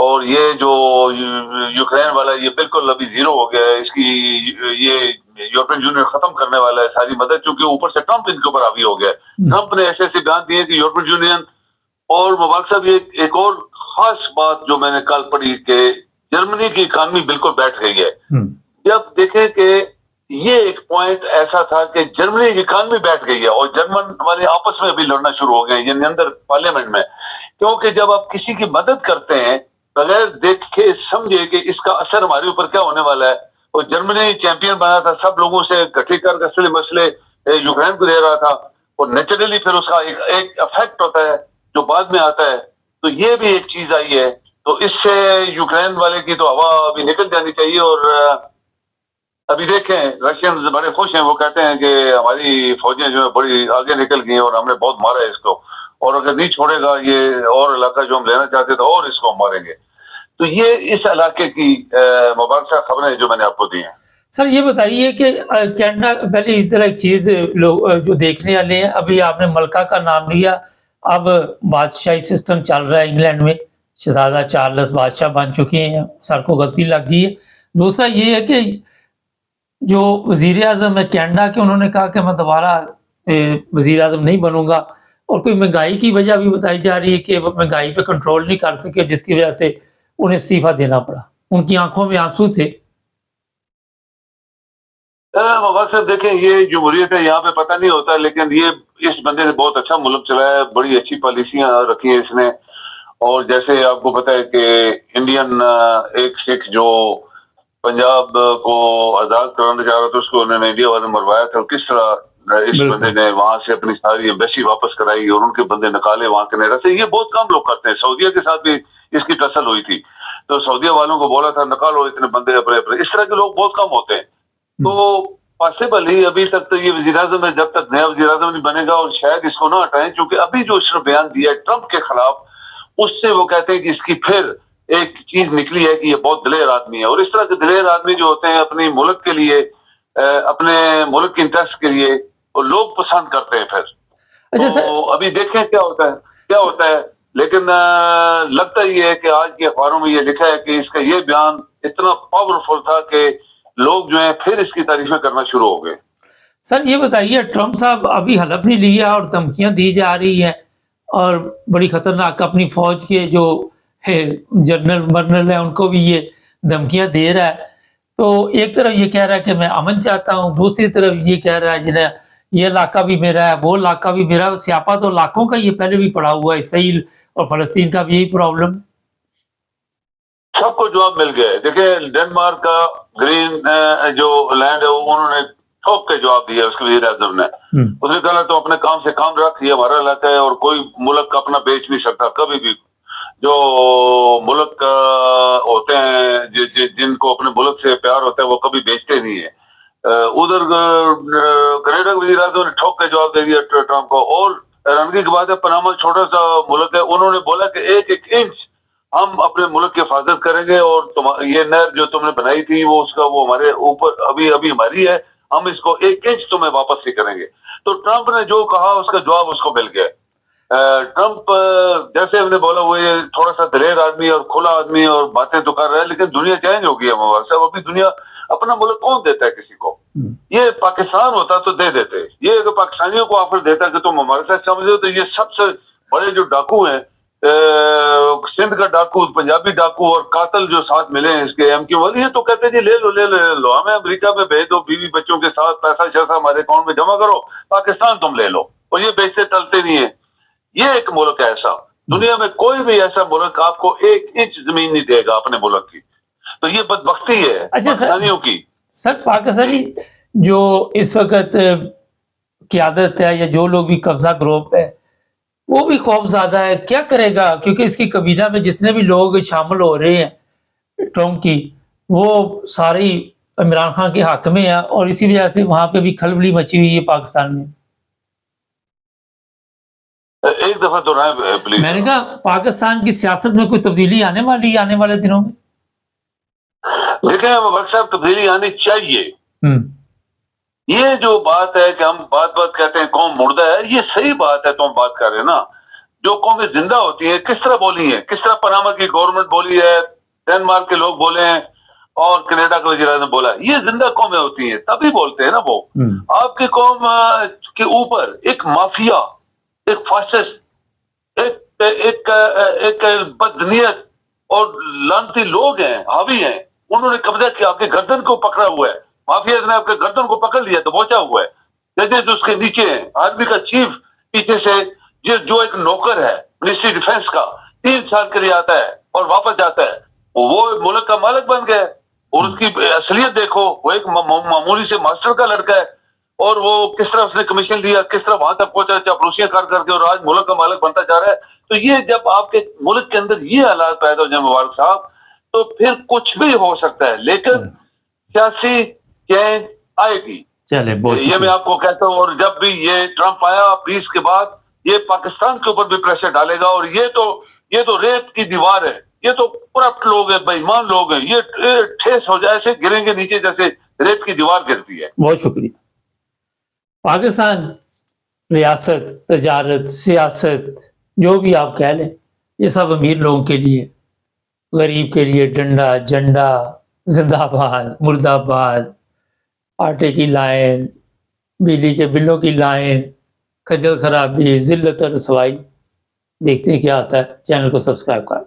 اور یہ جو یوکرین والا یہ بالکل ابھی زیرو ہو گیا ہے، اس کی یہ یورپین یونین ختم کرنے والا ہے ساری مدد، چونکہ اوپر سے ٹرمپ ان کے اوپر حاوی ہو گیا ہے۔ ٹرمپ نے ایسے ایسے بیان دیے کہ یورپین یونین، اور مبارک صاحب یہ ایک اور خاص بات جو میں نے کل پڑھی کہ جرمنی کی اکانومی بالکل بیٹھ گئی ہے۔ جب دیکھیں کہ یہ ایک پوائنٹ ایسا تھا کہ جرمنی کی اکانومی بیٹھ گئی ہے اور جرمن والے آپس میں بھی لڑنا شروع ہو گئے ہیں، یعنی اندر پارلیمنٹ میں، کیونکہ جب آپ کسی کی مدد کرتے ہیں بغیر دیکھے سمجھے کہ اس کا اثر ہمارے اوپر کیا ہونے والا ہے، اور جرمنی چیمپئن بنا تھا، سب لوگوں سے اکٹھے کر کے مسئلے یوکرین کو دے رہا تھا، اور نیچرلی پھر اس کا ایک افیکٹ ہوتا ہے جو بعد میں آتا ہے۔ تو یہ بھی ایک چیز آئی ہے، تو اس سے یوکرین والے کی تو ہوا ابھی نکل جانی چاہیے۔ اور ابھی دیکھیں رشینز بڑے خوش ہیں، وہ کہتے ہیں کہ ہماری فوجیں جو ہے بڑی آگے نکل گئی ہیں اور ہم نے بہت مارا ہے اس کو، اور اگر نہیں چھوڑے گا یہ اور علاقہ جو ہم لینا چاہتے تھے اور اس کو ہم ماریں گے۔ تو یہ اس علاقے کی مبارکہ خبریں جو میں نے آپ کو دی ہیں۔ سر یہ بتائیے کہ کینیڈا، پہلے اس طرح ایک چیز لوگ جو دیکھنے والے ہیں، ابھی آپ نے ملکہ کا نام لیا، اب بادشاہی سسٹم چل رہا ہے انگلینڈ میں، شہزادہ چارلس بادشاہ بن چکے ہیں، سر کو غلطی لگ گئی ہے۔ دوسرا یہ ہے کہ جو وزیر اعظم ہے کینیڈا کے، انہوں نے کہا کہ میں دوبارہ وزیر اعظم نہیں بنوں گا، اور کوئی مہنگائی کی وجہ بھی بتائی جا رہی ہے کہ وہ مہنگائی پہ کنٹرول نہیں کر سکے، جس کی وجہ سے انہیں استعفیٰ دینا پڑا۔ ان کی آنکھوں میں آنسو تھے۔ مبارک صاحب دیکھیں، یہ جمہوریت ہے، یہاں پہ پتہ نہیں ہوتا، لیکن یہ اس بندے نے بہت اچھا ملک چلایا ہے، بڑی اچھی پالیسیاں رکھی ہیں اس نے۔ اور جیسے آپ کو پتہ ہے کہ انڈین ایک سکھ جو پنجاب کو آزاد کرانا چاہ رہا تھا، اس کو انہوں نے انڈیا والے نے مروایا تھا، کس طرح اس بندے نے وہاں سے اپنی ساری ایمبیسی واپس کرائی اور ان کے بندے نکالے وہاں کینیڈا سے۔ یہ بہت کم لوگ کرتے ہیں، سعودیہ کے ساتھ بھی اس کی ٹسل ہوئی تھی، تو سعودیہ والوں کو بولا تھا نکالو اتنے بندے اپنے، اس طرح کے لوگ بہت کم ہوتے ہیں۔ تو پاسبل ہی ابھی تک تو یہ وزیر اعظم ہے، جب تک نیا وزیر اعظم نہیں بنے گا، اور شاید اس کو نہ ہٹائیں، کیونکہ ابھی جو اس نے بیان دیا ہے ٹرمپ کے خلاف، اس سے وہ کہتے ہیں کہ اس کی پھر ایک چیز نکلی ہے کہ یہ بہت دلیر آدمی ہے، اور اس طرح کے دلیر آدمی جو ہوتے ہیں اپنی ملک کے لیے، اپنے ملک کے انٹرسٹ کے لیے، وہ لوگ پسند کرتے ہیں پھر۔ تو ابھی دیکھیں کیا ہوتا ہے، لیکن لگتا یہ ہے کہ آج کے اخباروں میں یہ لکھا ہے کہ اس کا یہ بیان اتنا پاورفل تھا کہ لوگ جو ہیں پھر اس کی تعریفیں کرنا شروع ہو گئے۔ سر یہ بتائیے، ٹرمپ صاحب ابھی حلف نہیں لیا اور دھمکیاں دی جا رہی ہیں، اور بڑی خطرناک، اپنی فوج کے جو جنرل ہیں ان کو بھی یہ دھمکیاں دے رہا ہے۔ تو ایک طرف یہ کہہ رہا ہے کہ میں امن چاہتا ہوں، دوسری طرف یہ کہہ رہا ہے جنہیں یہ علاقہ بھی میرا ہے، وہ علاقہ بھی میرا ہے۔ سیاپا تو علاقوں کا یہ پہلے بھی پڑا ہوا ہے، اسرائیل اور فلسطین کا بھی یہی پرابلم۔ سب کو جواب مل گیا ہے۔ دیکھیں ڈنمارک کا گرین جو لینڈ ہے انہوں نے ٹھوک کے جواب دیا اس کے وزیر اعظم نے۔ اس نے کہا تو اپنے کام سے کام رکھ، یہ ہمارا علاقہ ہے اور کوئی ملک اپنا بیچ نہیں سکتا کبھی بھی۔ جو ملک ہوتے ہیں جن کو اپنے ملک سے پیار ہوتا ہے وہ کبھی بیچتے نہیں ہیں۔ ادھر کینیڈا کے وزیر اعظم نے ٹھوک کے جواب دے دیا ٹرمپ کو۔ اور حیرانگی کی بات ہے، پاناما چھوٹا سا ملک ہے، انہوں نے بولا کہ ایک ایک انچ ہم اپنے ملک کی حفاظت کریں گے، اور یہ نہر جو تم نے بنائی تھی وہ اس کا وہ ہمارے اوپر ابھی ہماری ہے، ہم اس کو ایک انچ تمہیں واپس نہیں کریں گے۔ تو ٹرمپ نے جو کہا اس کا جواب اس کو مل گیا۔ ٹرمپ جیسے ہم نے بولا وہ یہ تھوڑا سا دلیر آدمی اور کھلا آدمی اور باتیں تو کر رہا ہے، لیکن دنیا چینج ہو گئی ہے مبارک صاحب۔ ابھی دنیا اپنا ملک کون دیتا ہے کسی کو؟ یہ پاکستان ہوتا تو دے دیتے، یہ اگر پاکستانیوں کو آفر دیتا کہ تم ہمارے ساتھ سمجھو، تو یہ سب سے بڑے جو ڈاکو ہیں، سندھ کا ڈاکو، پنجابی ڈاکو اور قاتل جو ساتھ ملے ہیں اس کے ایم کیو والے، یہ تو کہتے ہیں جی لے لو ہمیں امریکہ میں بھیج دو، بیوی بچوں کے ساتھ پیسہ شیسہ ہمارے اکاؤنٹ میں جمع کرو، پاکستان تم لے لو، اور یہ بیچتے ٹلتے نہیں ہیں۔ یہ ایک ملک ہے ایسا، دنیا میں کوئی بھی ایسا ملک آپ کو ایک انچ زمین نہیں دے گا اپنے ملک کی۔ تو یہ بدبختی ہے پاکستانیوں کی۔ سر پاکستانی جو اس وقت قیادت ہے یا جو لوگ بھی قبضہ گروپ ہے وہ بھی خوف زیادہ ہے، کیا کرے گا؟ کیونکہ اس کی کابینہ میں جتنے بھی لوگ شامل ہو رہے ہیں ٹرمپ کی، وہ سارے عمران خان کے حق میں ہیں، اور اسی وجہ سے وہاں پہ بھی کھلبلی مچی ہوئی ہے پاکستان میں۔ ایک دفعہ تو رہے پلیز۔ میں نے کہا پاکستان کی سیاست میں کوئی تبدیلی آنے والی ہے آنے والے دنوں میں؟ دیکھیں مبارک صاحب، تبدیلی آنی چاہیے۔ یہ جو بات ہے کہ ہم بات کہتے ہیں قوم مردہ ہے، یہ صحیح بات ہے، تم بات کر رہے ہیں نا، جو قومیں زندہ ہوتی ہیں کس طرح بولی ہیں, کس طرح پاناما کی گورنمنٹ بولی ہے, ڈنمارک کے لوگ بولے ہیں اور کینیڈا کا وزیر اعظم بولا, یہ زندہ قومیں ہوتی ہیں تبھی بولتے ہیں نا وہ. آپ کی قوم کے اوپر ایک مافیا, ایک فاسسٹ, ایک بدنیت اور لعنتی لوگ ہیں, حاوی ہیں, انہوں نے قبضہ کیا, آپ کے گردن کو پکڑا ہوا ہے, مافیا نے آپ کے گردن کو پکڑ لیا تو پہنچا ہوا ہے, ججز اس کے نیچے ہیں, آرمی کا چیف پیچھے سے جو ایک نوکر ہے منسٹری ڈیفینس کا, 3 سال کے لیے آتا ہے اور واپس جاتا ہے, وہ ملک کا مالک بن گیا. اور اس کی اصلیت دیکھو, وہ ایک معمولی سے ماسٹر کا لڑکا ہے, اور وہ کس طرح اس نے کمیشن لیا, کس طرح وہاں تک پہنچا چاپلوسیاں کر کے, اور آج ملک کا مالک بنتا جا رہا ہے. تو یہ جب آپ کے ملک کے اندر یہ حالات پیدا ہو جائیں مبارک صاحب, تو پھر کچھ بھی ہو سکتا ہے, لیکن سیاسی چینج آئے گی. چلے یہ میں آپ کو کہتا ہوں, اور جب بھی یہ ٹرمپ آیا 20 کے بعد, یہ پاکستان کے اوپر بھی پریشر ڈالے گا, اور یہ تو ریت کی دیوار ہے, یہ تو کرپٹ لوگ ہیں, بے ایمان لوگ ہیں, یہ ٹھیس ہو جائے ایسے گریں گے نیچے جیسے ریت کی دیوار گرتی ہے. بہت شکریہ. پاکستان ریاست, تجارت, سیاست, جو بھی آپ کہہ لیں, یہ سب امیر لوگوں کے لیے, غریب کے لیے ڈنڈا جنڈا, زندہ باد مردہ آباد, آٹے کی لائن, بجلی کے بلوں کی لائن, خجل خرابی, ذلت اور رسوائی. دیکھتے ہیں کیا آتا ہے. چینل کو سبسکرائب کریں.